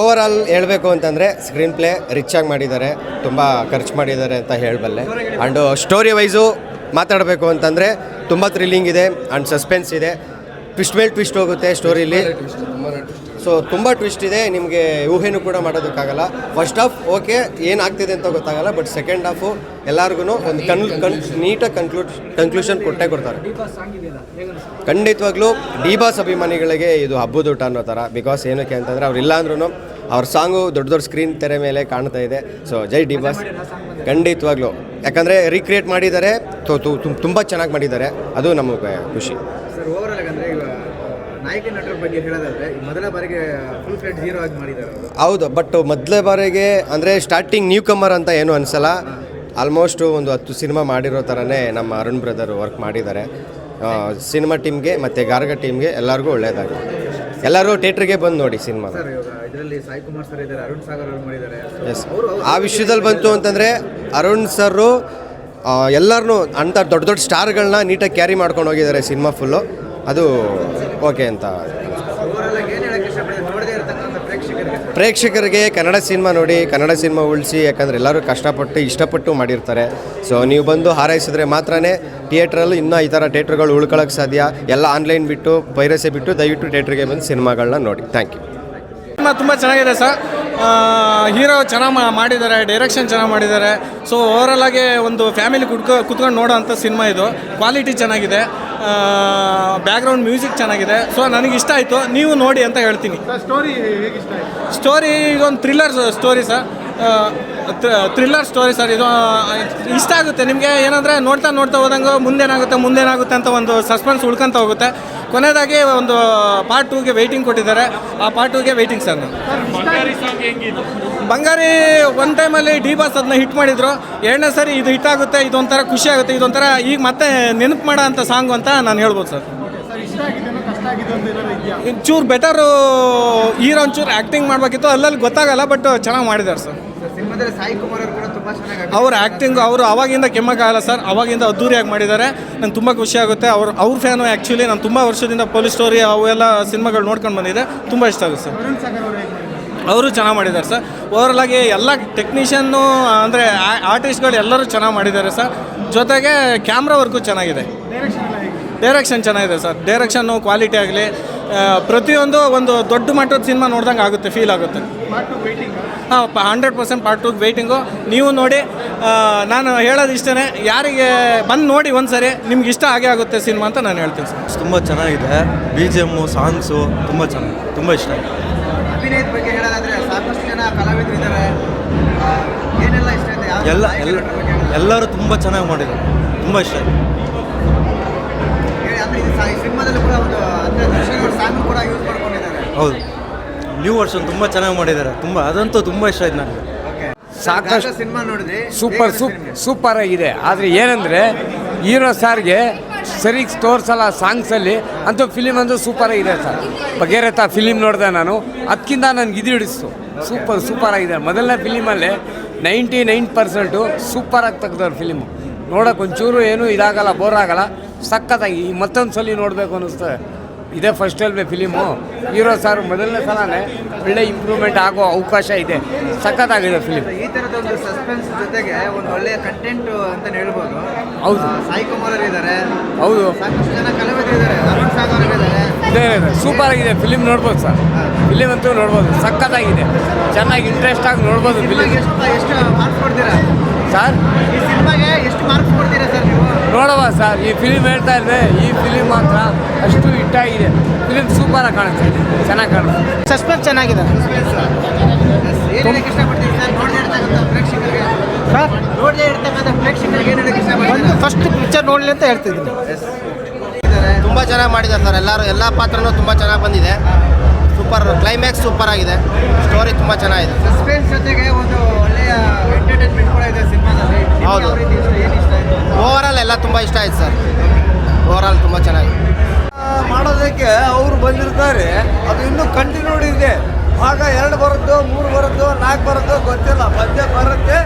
Over all ಹೇಳಬೇಕು ಅಂತಂದರೆ screen play ರಿಚಾಗಿ ಮಾಡಿದ್ದಾರೆ, ತುಂಬ ಖರ್ಚು ಮಾಡಿದ್ದಾರೆ ಅಂತ ಹೇಳಬಲ್ಲೆ. ಆ್ಯಂಡು ಸ್ಟೋರಿ ವೈಸು ಮಾತಾಡಬೇಕು ಅಂತಂದರೆ ತುಂಬ ಥ್ರಿಲ್ಲಿಂಗ್ ಇದೆ ಆ್ಯಂಡ್ ಸಸ್ಪೆನ್ಸ್ ಇದೆ. ಟ್ವಿಸ್ಟ್ ಮೇಲೆ ಟ್ವಿಸ್ಟ್ ಹೋಗುತ್ತೆ ಸ್ಟೋರಿಲಿ. ಸೊ ತುಂಬ ಟ್ವಿಸ್ಟ್ ಇದೆ, ನಿಮಗೆ ಊಹೆನೂ ಕೂಡ ಮಾಡೋದಕ್ಕಾಗಲ್ಲ. ಫಸ್ಟ್ ಹಾಫ್ ಓಕೆ ಏನಾಗ್ತಿದೆ ಅಂತ ಗೊತ್ತಾಗಲ್ಲ, ಬಟ್ ಸೆಕೆಂಡ್ ಹಾಫು ಎಲ್ಲರಿಗೂ ಒಂದು ನೀಟಾಗಿ ಕನ್ಕ್ಲೂಷನ್ ಕೊಟ್ಟೇ ಕೊಡ್ತಾರೆ. ಖಂಡಿತವಾಗ್ಲೂ ಡಿ ಬಾಸ್ ಅಭಿಮಾನಿಗಳಿಗೆ ಇದು ಹಬ್ಬದ ಊಟ ಅನ್ನೋ ಥರ. ಬಿಕಾಸ್ ಏನಕ್ಕೆ ಅಂತಂದರೆ ಅವ್ರು ಇಲ್ಲ ಅಂದ್ರೂ ಅವ್ರ ಸಾಂಗು ದೊಡ್ಡ ದೊಡ್ಡ ಸ್ಕ್ರೀನ್ ತೆರೆ ಮೇಲೆ ಕಾಣ್ತಾ ಇದೆ. ಸೊ ಜೈ ಡಿ ಬಾಸ್. ಖಂಡಿತವಾಗ್ಲೂ ಯಾಕಂದರೆ ರೀಕ್ರಿಯೇಟ್ ಮಾಡಿದ್ದಾರೆ, ತುಂಬ ಚೆನ್ನಾಗಿ ಮಾಡಿದ್ದಾರೆ, ಅದು ನಮಗೆ ಖುಷಿ. ಸರ್ ಓವರಾಲ್ ಅಂದರೆ ನಾಯಕ ನಟರ ಬಗ್ಗೆ ಹೇಳೋದಾದರೆ ಮೊದಲ ಬಾರಿಗೆ ಫುಲ್ ಫ್ಲೆಡ್ ಹೀರೋ ಆಗಿ ಮಾಡಿದ್ದಾರೆ. ಹೌದು, ಬಟ್ ಮೊದಲ ಬಾರಿಗೆ ಅಂದರೆ ಸ್ಟಾರ್ಟಿಂಗ್ ನ್ಯೂ ಕಮ್ಮರ್ ಅಂತ ಏನೂ ಅನಿಸಲ್ಲ. ಆಲ್ಮೋಸ್ಟು ಒಂದು 10 ಸಿನಿಮಾ ಮಾಡಿರೋ ಥರನೇ ನಮ್ಮ ಅರುಣ್ ಬ್ರದರ್ ವರ್ಕ್ ಮಾಡಿದ್ದಾರೆ. ಸಿನಿಮಾ ಟೀಮ್ಗೆ ಮತ್ತು ಗಾರ್ಗ ಟೀಮ್ಗೆ ಎಲ್ಲರಿಗೂ ಒಳ್ಳೆಯದಾಗಿದೆ. ಎಲ್ಲರೂ ಥಿಯೇಟ್ರಿಗೆ ಬಂದು ನೋಡಿ ಸಿನಿಮಾ. ಸರ್ ಇದರಲ್ಲಿ ಸಾಯಿ ಕುಮಾರ್ ಸರ್ ಇದ್ದಾರೆ, ಅರುಣ್ ಸಾಗರ್ ಅವರು ಮಾಡಿದ್ದಾರೆ. ಎಸ್, ಆ ವಿಷಯದಲ್ಲಿ ಬಂತು ಅಂತಂದರೆ ಅರುಣ್ ಸರು ಎಲ್ಲರನ್ನೂ ಅಂಥ ದೊಡ್ಡ ದೊಡ್ಡ ಸ್ಟಾರ್ಗಳನ್ನ ನೀಟಾಗಿ ಕ್ಯಾರಿ ಮಾಡ್ಕೊಂಡು ಹೋಗಿದ್ದಾರೆ ಸಿನಿಮಾ ಫುಲ್ಲು. ಅದು ಓಕೆ ಅಂತ. ಪ್ರೇಕ್ಷಕರಿಗೆ ಕನ್ನಡ ಸಿನಿಮಾ ನೋಡಿ, ಕನ್ನಡ ಸಿನಿಮಾ ಉಳಿಸಿ, ಯಾಕಂದರೆ ಎಲ್ಲರೂ ಕಷ್ಟಪಟ್ಟು ಇಷ್ಟಪಟ್ಟು ಮಾಡಿರ್ತಾರೆ. ಸೊ ನೀವು ಬಂದು ಹಾರೈಸಿದ್ರೆ ಮಾತ್ರನೇ ಥಿಯೇಟ್ರಲ್ಲೂ ಇನ್ನೂ ಈ ಥರ ಥಿಯೇಟ್ರ್ಗಳು ಉಳ್ಕೊಳ್ಳೋಕ್ಕೆ ಸಾಧ್ಯ. ಎಲ್ಲ ಆನ್ಲೈನ್ ಬಿಟ್ಟು ಪೈರಸಿ ಬಿಟ್ಟು ದಯವಿಟ್ಟು ಥಿಯೇಟ್ರಿಗೆ ಬಂದು ಸಿನಿಮಾಗಳನ್ನ ನೋಡಿ. Thank you. ಸಿನಿಮಾ ತುಂಬ ಚೆನ್ನಾಗಿದೆ ಸರ್. ಹೀರೋ ಚೆನ್ನಾಗಿ ಮಾಡಿದ್ದಾರೆ, ಡೈರೆಕ್ಷನ್ ಚೆನ್ನಾಗಿ ಮಾಡಿದ್ದಾರೆ. ಸೊ ಓವರಾಲ್ ಆಗಿ ಒಂದು ಫ್ಯಾಮಿಲಿ ಕುತ್ಕೊಂಡು ನೋಡೋ ಅಂಥ ಸಿನಿಮಾ ಇದು. ಕ್ವಾಲಿಟಿ ಚೆನ್ನಾಗಿದೆ, ಬ್ಯಾಕ್ಗ್ರೌಂಡ್ ಮ್ಯೂಸಿಕ್ ಚೆನ್ನಾಗಿದೆ. ಸೊ ನನಗೆ ಇಷ್ಟ ಆಯಿತು, ನೀವು ನೋಡಿ ಅಂತ ಹೇಳ್ತೀನಿ. ಸ್ಟೋರಿ ಇದೊಂದು thriller story sir. Thriller story sir. ಇದು ಇಷ್ಟ ಆಗುತ್ತೆ ನಿಮಗೆ. ಏನಂದರೆ ನೋಡ್ತಾ ಹೋದಂಗೆ ಮುಂದೇನಾಗುತ್ತೆ ಅಂತ ಒಂದು ಸಸ್ಪೆನ್ಸ್ ಉಳ್ಕೊಂತ ಹೋಗುತ್ತೆ. ಕೊನೆಯದಾಗಿ ಒಂದು ಪಾರ್ಟ್ 2ಗೆ ವೆಯ್ಟಿಂಗ್ ಕೊಟ್ಟಿದ್ದಾರೆ. ಆ ಪಾರ್ಟ್ 2ಗೆ ವೆಯ್ಟಿಂಗ್ ಸರ್. ಬಂಗಾರಿ ಒಂದು ಟೈಮಲ್ಲಿ ಡಿ ಬಾಸ್ ಅದನ್ನ ಹಿಟ್ ಮಾಡಿದ್ರು. ಎರಡನೇ ಸರಿ ಇದು ಹಿಟ್ ಆಗುತ್ತೆ, ಇದೊಂಥರ ಖುಷಿ ಆಗುತ್ತೆ, ಇದೊಂಥರ ಈಗ ಮತ್ತೆ ನೆನಪು ಮಾಡೋ ಅಂಥ ಸಾಂಗು ಅಂತ ನಾನು ಹೇಳ್ಬೋದು ಸರ್. ಚೂರು ಬೆಟರು ಹೀರೋ ಒಂಚೂರು ಆ್ಯಕ್ಟಿಂಗ್ ಮಾಡಬೇಕಿತ್ತು, ಅಲ್ಲಲ್ಲಿ ಗೊತ್ತಾಗಲ್ಲ, ಬಟ್ ಚೆನ್ನಾಗಿ ಮಾಡಿದ್ದಾರೆ ಸರ್. ಸಿನಿಮಾದಲ್ಲಿ ಸಾಯಿ ಕುಮಾರ್ ಅವರು ಕೂಡ ತುಂಬ ಚೆನ್ನಾಗಿ ಅವ್ರ ಆ್ಯಕ್ಟಿಂಗ್ ಅವರು ಅವಾಗಿಂದ ಕೆಮ್ಮಕ್ಕಾಗಲ್ಲ ಸರ್, ಅವಾಗಿಂದ ಅದ್ದೂರಿಯಾಗಿ ಮಾಡಿದ್ದಾರೆ. ನಂಗೆ ತುಂಬ ಖುಷಿ ಆಗುತ್ತೆ. ಅವ್ರ ಫ್ಯಾನು ಆ್ಯಕ್ಚುಲಿ. ನಾನು ತುಂಬ ವರ್ಷದಿಂದ ಪೊಲೀಸ್ ಸ್ಟೋರಿ ಅವೆಲ್ಲ ಸಿನಿಮಾಗಳು ನೋಡ್ಕೊಂಡು ಬಂದಿದ್ದೆ, ತುಂಬ ಇಷ್ಟ ಆಗುತ್ತೆ ಸರ್. ಅವರು ಚೆನ್ನಾಗಿ ಮಾಡಿದ್ದಾರೆ ಸರ್. ಓವರಾಲ್ ಆಗಿ ಎಲ್ಲ ಟೆಕ್ನಿಷಿಯನ್ನು ಅಂದರೆ ಆರ್ಟಿಸ್ಟ್ಗಳು ಎಲ್ಲರೂ ಚೆನ್ನಾಗಿ ಮಾಡಿದ್ದಾರೆ ಸರ್. ಜೊತೆಗೆ ಕ್ಯಾಮ್ರಾ ವರ್ಕು ಚೆನ್ನಾಗಿದೆ, ಡೈರೆಕ್ಷನ್ ಚೆನ್ನಾಗಿದೆ ಸರ್. ಡೈರೆಕ್ಷನ್ನು ಕ್ವಾಲಿಟಿ ಆಗಲಿ ಪ್ರತಿಯೊಂದು ಒಂದು ದೊಡ್ಡ ಮಟ್ಟದ ಸಿನಿಮಾ ನೋಡ್ದಂಗೆ ಆಗುತ್ತೆ, ಫೀಲ್ ಆಗುತ್ತೆ. ಹಾಂ, 100% ಪಾರ್ಟ್ 2 ವೆಯ್ಟಿಂಗು. ನೀವು ನೋಡಿ. ನಾನು ಹೇಳೋದು ಇಷ್ಟೇ, ಯಾರಿಗೆ ಬಂದು ನೋಡಿ ಒಂದು ಸರಿ, ನಿಮ್ಗೆ ಇಷ್ಟ ಆಗೇ ಆಗುತ್ತೆ ಸಿನಿಮಾ ಅಂತ ನಾನು ಹೇಳ್ತೀನಿ ಸರ್. ತುಂಬ ಚೆನ್ನಾಗಿದೆ. BGM ಸಾಂಗ್ಸು ತುಂಬ ಚೆನ್ನಾಗಿ, ತುಂಬ ಇಷ್ಟ ಆಯಿತು. ಅಭಿನಯದ ಬಗ್ಗೆ ಹೇಳೋದಾದರೆ ಸಾಕಷ್ಟು ಜನ ಕಲಾವಿದರು ಇದ್ದಾರೆ, ಏನೆಲ್ಲ ಇಷ್ಟ ಆಯಿತು? ಎಲ್ಲರೂ ತುಂಬ ಚೆನ್ನಾಗಿ ಮಾಡಿದ್ದಾರೆ, ತುಂಬ ಇಷ್ಟ ಆಯಿತು. ಅಂದರೆ ಇದು ಸಿನಿಮಾದಲ್ಲಿ ಕೂಡ ಒಂದು ಸಾಂಗ್ ಕೂಡ ಯೂಸ್ ಮಾಡ್ಕೊಂಡಿದ್ದಾರೆ. ಹೌದು, ನ್ಯೂ ವರ್ಷನ್ ತುಂಬ ಚೆನ್ನಾಗಿ ಮಾಡಿದ್ದಾರೆ. ಅದಂತೂ ತುಂಬ ಇಷ್ಟ ಆಯ್ತು ನನಗೆ. ಸಾಕಷ್ಟು ಸಿನಿಮಾ ನೋಡಿದ್ರಿ, ಸೂಪರ್ ಆಗಿದೆ. ಆದರೆ ಏನಂದರೆ ಹೀರೋ ಸಾರ್ಗೆ ಸರಿ ತೋರಿಸಲ್ಲ ಸಾಂಗ್ಸಲ್ಲಿ. ಅಂತೂ ಫಿಲಿಮ್ ಅಂತೂ ಸೂಪರ್ ಆಗಿದೆ ಸರ್. ಬಗೆರತ್ತ ಫಿಲಿಮ್ ನೋಡಿದೆ ನಾನು, ಅದಕ್ಕಿಂತ ನನಗೆ ಇದು ಹಿಡಿಸ್ತು. ಸೂಪರ್ ಆಗಿದೆ. ಮೊದಲನೇ ಫಿಲಿಮಲ್ಲೇ 99% ಸೂಪರಾಗಿ ತೆಗ್ದವ್ರು ಫಿಲಿಮು. ನೋಡೋಕೆ ಒಂಚೂರು ಏನೂ ಇದಾಗಲ್ಲ, ಬೋರ್ ಆಗಲ್ಲ, ಸಖತ್ತಾಗಿ. ಮತ್ತೊಂದು ಸಲ ನೋಡಬೇಕು ಅನ್ನಿಸ್ತದೆ. ಇದೇ ಫಸ್ಟ್ ಅಲ್ವೇ ಫಿಲಿಮು. ಹೀರೋ ಸಾರ್ ಮೊದಲನೇ ಸಲನೇ ಒಳ್ಳೆ ಇಂಪ್ರೂವ್ಮೆಂಟ್ ಆಗೋ ಅವಕಾಶ ಇದೆ. ಸಖತ್ತಾಗಿದೆ ಫಿಲಿಮ್. ಈ ಥರದ ಒಂದು ಸಸ್ಪೆನ್ಸ್ ಜೊತೆಗೆ ಒಂದು ಒಳ್ಳೆಯ ಕಂಟೆಂಟ್ ಅಂತ ಹೇಳ್ಬೋದು. ಹೌದು, ಸಾಯಿ ಕುಮಾರ್ ಅವರು ಇದ್ದಾರೆ. ಹೌದು, ಸಾಕಷ್ಟು ಜನ ಕಲಾವಿದರು ಇದ್ದಾರೆ, ಅರುಣ್ ಸಾಗರ್ ಇದ್ದಾರೆ. ಇದೆ ಸೂಪರ್ ಆಗಿದೆ ಫಿಲಿಮ್. ನೋಡ್ಬೋದು ಸರ್, ಫಿಲಿಮ್ ಅಂತೂ ನೋಡ್ಬೋದು, ಸಖತ್ತಾಗಿದೆ. ಚೆನ್ನಾಗಿ ಇಂಟ್ರೆಸ್ಟಾಗಿ ನೋಡ್ಬೋದು ಫಿಲಿಮ್. ಎಷ್ಟು ಮಾರ್ಕ್ಸ್ ಕೊಡ್ತೀರಾ ಸರ್? ಈ ಸಿನಿಮಾಗೆ ಎಷ್ಟು ಮಾರ್ಕ್ಸ್ ಕೊಡ್ತೀರಾ ಸರ್ ನೀವು? ನೋಡುವ ಸರ್, ಈ ಫಿಲಿಮ್ ಹೇಳ್ತಾ ಇದ್ದೆ, ಈ ಫಿಲಿಮ್ ಮಾತ್ರ ಅಷ್ಟು ಹಿಟ್ಟಾಗಿದೆ. ಫಿಲಿಮ್ ಸೂಪರಾಗಿ ಕಾಣುತ್ತೆ, ಚೆನ್ನಾಗಿ ಕಾಣುತ್ತೆ. ಸಸ್ಪೆನ್ಸ್ ಚೆನ್ನಾಗಿದೆ. ಏನಕ್ಕೆ ಇಷ್ಟಪಡ್ತೀವಿ ಸರ್ ನೋಡದೇ ಇರ್ತಕ್ಕಂಥ ಪ್ರೇಕ್ಷಕರಿಗೆ? ಸರ್, ನೋಡದೇ ಇರ್ತಕ್ಕಂಥ ಪ್ರೇಕ್ಷಕರಿಗೆ ಏನು ಹೇಳಕ್ಕೆ ಇಷ್ಟಪಡ್ತೀರಾ? ಫಸ್ಟ್ ಪಿಕ್ಚರ್ ನೋಡಲಿ ಅಂತ ಹೇಳ್ತಿದ್ದೀನಿ. ತುಂಬ ಚೆನ್ನಾಗಿ ಮಾಡಿದ್ದಾರೆ ಸರ್. ಎಲ್ಲ ಪಾತ್ರನೂ ತುಂಬ ಚೆನ್ನಾಗಿ ಬಂದಿದೆ. ಸೂಪರ್ ಕ್ಲೈಮ್ಯಾಕ್ಸ್ ಸೂಪರ್ ಆಗಿದೆ. ಸ್ಟೋರಿ ತುಂಬ ಚೆನ್ನಾಗಿದೆ. ಸಸ್ಪೆನ್ಸ್ ಜೊತೆಗೆ ಒಂದು ಒಳ್ಳೆಯ ಎಂಟರ್ಟೈನ್ಮೆಂಟ್ ಕೂಡ ಇದೆ ಸಿನಿಮಾದಲ್ಲಿ. ಹೌದು. ಏನು ಇಷ್ಟ ಆಯಿತು? ಓವರಾಲ್ ಎಲ್ಲ ತುಂಬ ಇಷ್ಟ ಆಯ್ತು ಸರ್. ಓವರಾಲ್ ತುಂಬ ಚೆನ್ನಾಗಿದೆ. ಮಾಡೋದಕ್ಕೆ ಅವರು ಬಂದಿರ್ತಾರೆ, ಅದು ಇನ್ನೂ ಕಂಟಿನ್ಯೂ ಇದೆ. ಭಾಗ 2 ಬರುತ್ತೋ 3 ಬರುತ್ತೋ 4 ಬರುತ್ತೋ ಗೊತ್ತಿಲ್ಲ, ಮಧ್ಯೆ ಬರುತ್ತೆ.